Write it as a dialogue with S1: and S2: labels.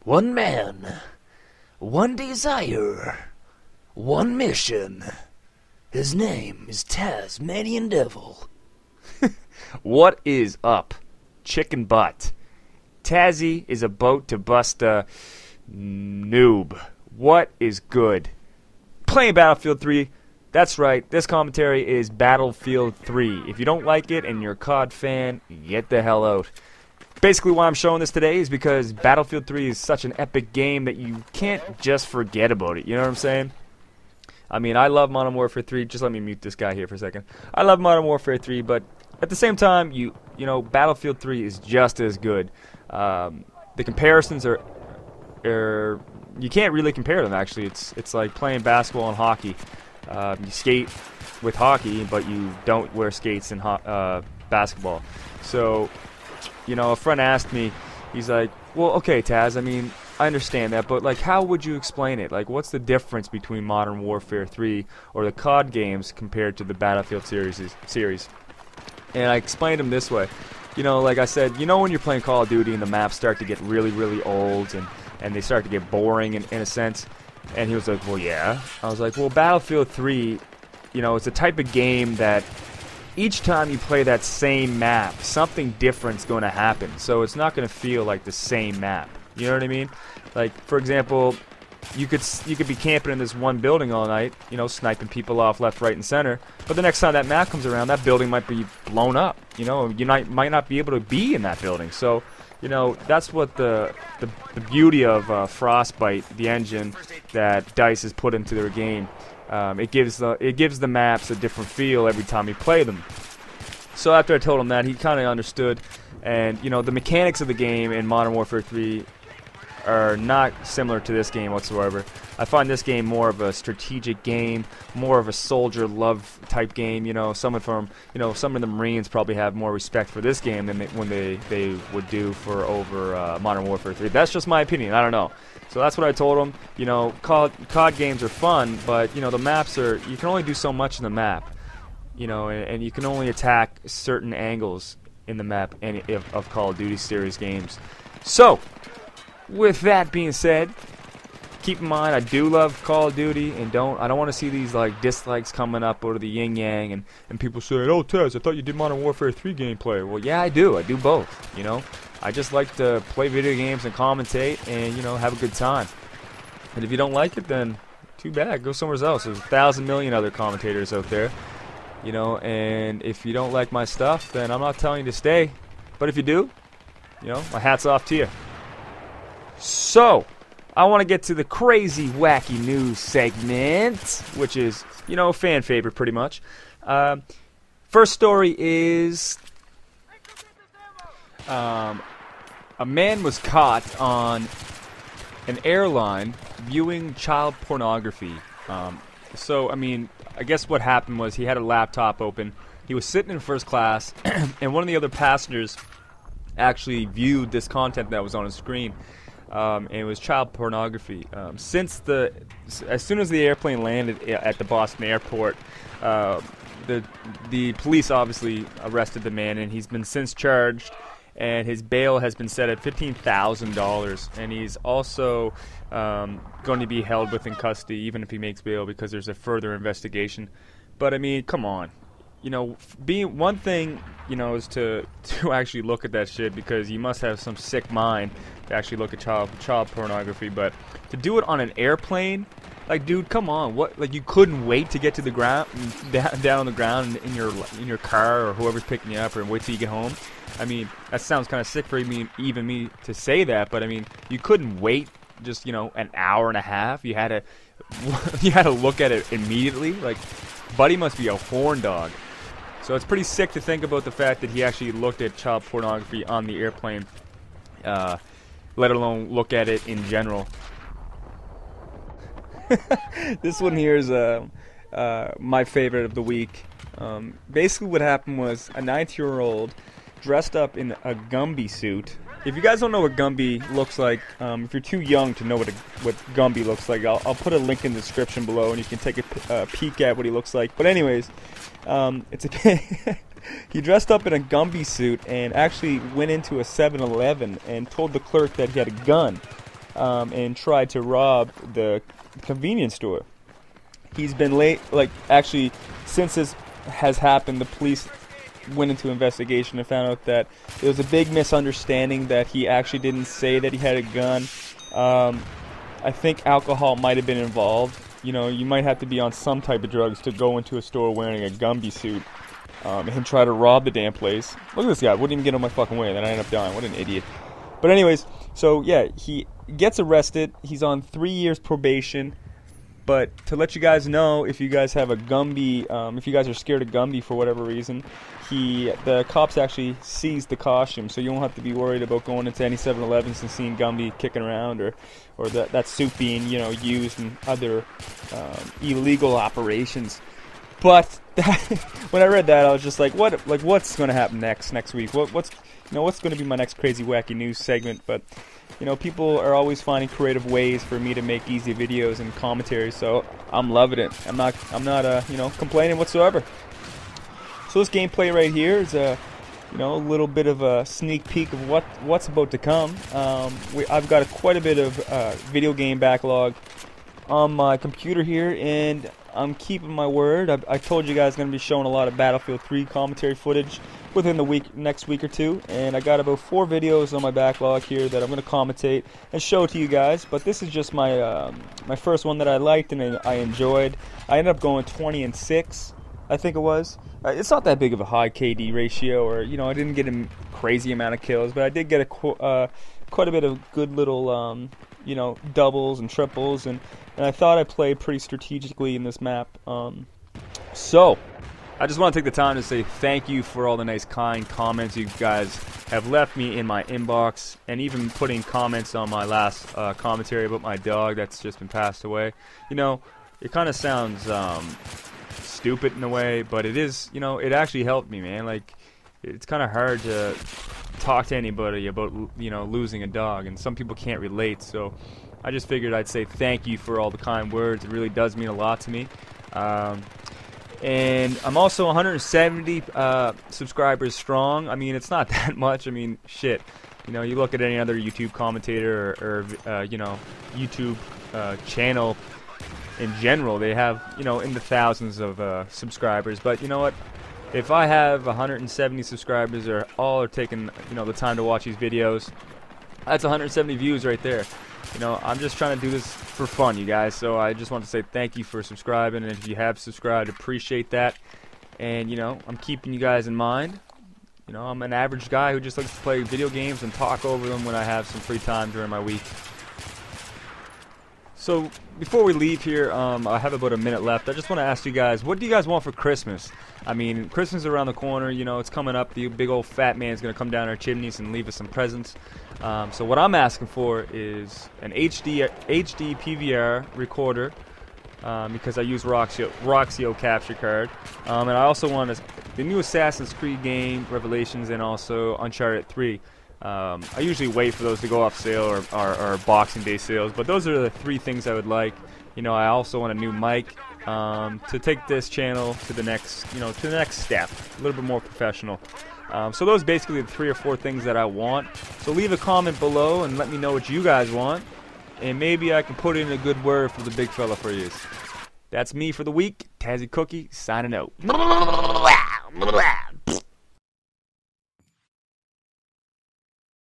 S1: One man, one desire, one mission. His name is Tasmanian Devil.
S2: What is up, chicken butt? Tazzy is about to bust a noob. What is good? Playing Battlefield 3. That's right, this commentary is Battlefield 3. If you don't like it and you're a COD fan, get the hell out. Basically why I'm showing this today is because Battlefield 3 is such an epic game that you can't just forget about it, you know what I'm saying? I mean, I love Modern Warfare 3, just let me mute this guy here for a second. I love Modern Warfare 3, but at the same time, you know, Battlefield 3 is just as good. The comparisons are you can't really compare them, actually. It's like playing basketball and hockey. You skate with hockey, but you don't wear skates in basketball. So, you know, a friend asked me, he's like, well, okay, Taz, I mean, I understand that, but, like, how would you explain it? Like, what's the difference between Modern Warfare 3 or the COD games compared to the Battlefield series? And I explained him this way. You know, like I said, you know when you're playing Call of Duty and the maps start to get really, really old and they start to get boring in a sense? And he was like, well, yeah. I was like, well, Battlefield 3, you know, it's a type of game that each time you play that same map, something different's going to happen. So it's not going to feel like the same map. You know what I mean? Like, for example, you could be camping in this one building all night, you know, sniping people off left, right, and center. But the next time that map comes around, that building might be blown up. You know, you might not be able to be in that building. So, you know, that's what the beauty of Frostbite, the engine that DICE has put into their game. It gives the maps a different feel every time you play them. So after I told him that, he kind of understood. And, you know, the mechanics of the game in Modern Warfare 3 are not similar to this game whatsoever. I find this game more of a strategic game, more of a soldier love type game. You know, some of the Marines probably have more respect for this game than they would do for over Modern Warfare 3. That's just my opinion. I don't know. So that's what I told him. You know, COD games are fun, but you know the maps you can only do so much in the map. You know, and you can only attack certain angles in the map of Call of Duty series games. So, with that being said, keep in mind I do love Call of Duty, and I don't want to see these like dislikes coming up out of the yin yang and people saying, "Oh, Tez, I thought you did Modern Warfare 3 gameplay." Well, yeah, I do both. You know, I just like to play video games and commentate, and you know, have a good time. And if you don't like it, then too bad. Go somewhere else. There's 1,000 million other commentators out there. You know, and if you don't like my stuff, then I'm not telling you to stay. But if you do, you know, my hat's off to you. So, I want to get to the Crazy Wacky Newz segment, which is, you know, a fan favorite pretty much. First story is a man was caught on an airline viewing child pornography. So, I mean, I guess what happened was he had a laptop open. He was sitting in first class, and one of the other passengers actually viewed this content that was on his screen. And it was child pornography. As soon as the airplane landed at the Boston airport, the police obviously arrested the man, and he's been since charged. And his bail has been set at $15,000, and he's also going to be held within custody, even if he makes bail, because there's a further investigation. But I mean, come on, you know, being one thing, you know, is to actually look at that shit, because you must have some sick mind to actually look at child pornography. But to do it on an airplane, like, dude, come on, what? Like, you couldn't wait to get to the ground, down on the ground in your car, or whoever's picking you up, or wait till you get home. I mean, that sounds kind of sick for even me to say that, but I mean, you couldn't wait just, you know, an hour and a half. You had to look at it immediately. Like, buddy must be a horn dog. So it's pretty sick to think about the fact that he actually looked at child pornography on the airplane, let alone look at it in general. This one here is my favorite of the week. Basically what happened was a 9-year-old dressed up in a Gumby suit If you guys don't know what Gumby looks like, if you're too young to know what Gumby looks like, I'll put a link in the description below, and you can take a peek at what he looks like. But anyways, he dressed up in a Gumby suit and actually went into a 7-Eleven and told the clerk that he had a gun, and tried to rob the convenience store. He's been late, actually, since this has happened, the police went into investigation and found out that there was a big misunderstanding, that he actually didn't say that he had a gun. I think alcohol might have been involved. You know, you might have to be on some type of drugs to go into a store wearing a Gumby suit and try to rob the damn place. Look at this guy, wouldn't even get on my fucking way, and then I end up dying. What an idiot. But anyways, so yeah, he gets arrested. He's on 3 years probation. But to let you guys know, if you guys have a Gumby, if you guys are scared of Gumby for whatever reason, the cops actually seized the costume, so you won't have to be worried about going into any 7-Elevens and seeing Gumby kicking around, or that suit being, you know, used in other illegal operations. But when I read that, I was just like, what's going to happen next week? What's going to be my next Crazy Wacky News segment? But you know, people are always finding creative ways for me to make easy videos and commentary, so I'm loving it. I'm not complaining whatsoever. So this gameplay right here is a little bit of a sneak peek of what's about to come. I've got quite a bit of video game backlog on my computer here, and I'm keeping my word. I told you guys I'm going to be showing a lot of Battlefield 3 commentary footage within the next week or two, and I got about 4 videos on my backlog here that I'm going to commentate and show to you guys. But this is just my my first one that I liked and I enjoyed. I ended up going 20-6, I think it was. It's not that big of a high KD ratio, or I didn't get a crazy amount of kills, but I did get quite a bit of good little doubles and triples, and I thought I played pretty strategically in this map. So I just want to take the time to say thank you for all the nice, kind comments you guys have left me in my inbox, and even putting comments on my last commentary about my dog that's just been passed away. It kind of sounds stupid in a way, but it is, it actually helped me, man. Like, it's kind of hard to talk to anybody about, losing a dog, and some people can't relate, so I just figured I'd say thank you for all the kind words. It really does mean a lot to me. And I'm also 170 subscribers strong. I mean, it's not that much. I mean, shit. You look at any other YouTube commentator or YouTube channel in general, they have, in the thousands of subscribers. But you know what? If I have 170 subscribers or all are taking, the time to watch these videos, that's 170 views right there. I'm just trying to do this for fun, you guys. So I just want to say thank you for subscribing, and if you have subscribed, appreciate that. And I'm keeping you guys in mind. I'm an average guy who just likes to play video games and talk over them when I have some free time during my week. So before we leave here, I have about a minute left. I just want to ask you guys, what do you guys want for Christmas? I mean, Christmas is around the corner. It's coming up. The big old fat man's going to come down our chimneys and leave us some presents. So what I'm asking for is an HD PVR recorder, because I use Roxio capture card. And I also want the new Assassin's Creed game, Revelations, and also Uncharted 3. I usually wait for those to go off sale or Boxing Day sales, but those are the 3 things I would like. I also want a new mic to take this channel to the next, step, a little bit more professional. So those are basically the 3 or 4 things that I want. So leave a comment below and let me know what you guys want, and maybe I can put in a good word for the big fella for you. That's me for the week. Tazzy Cookie signing out.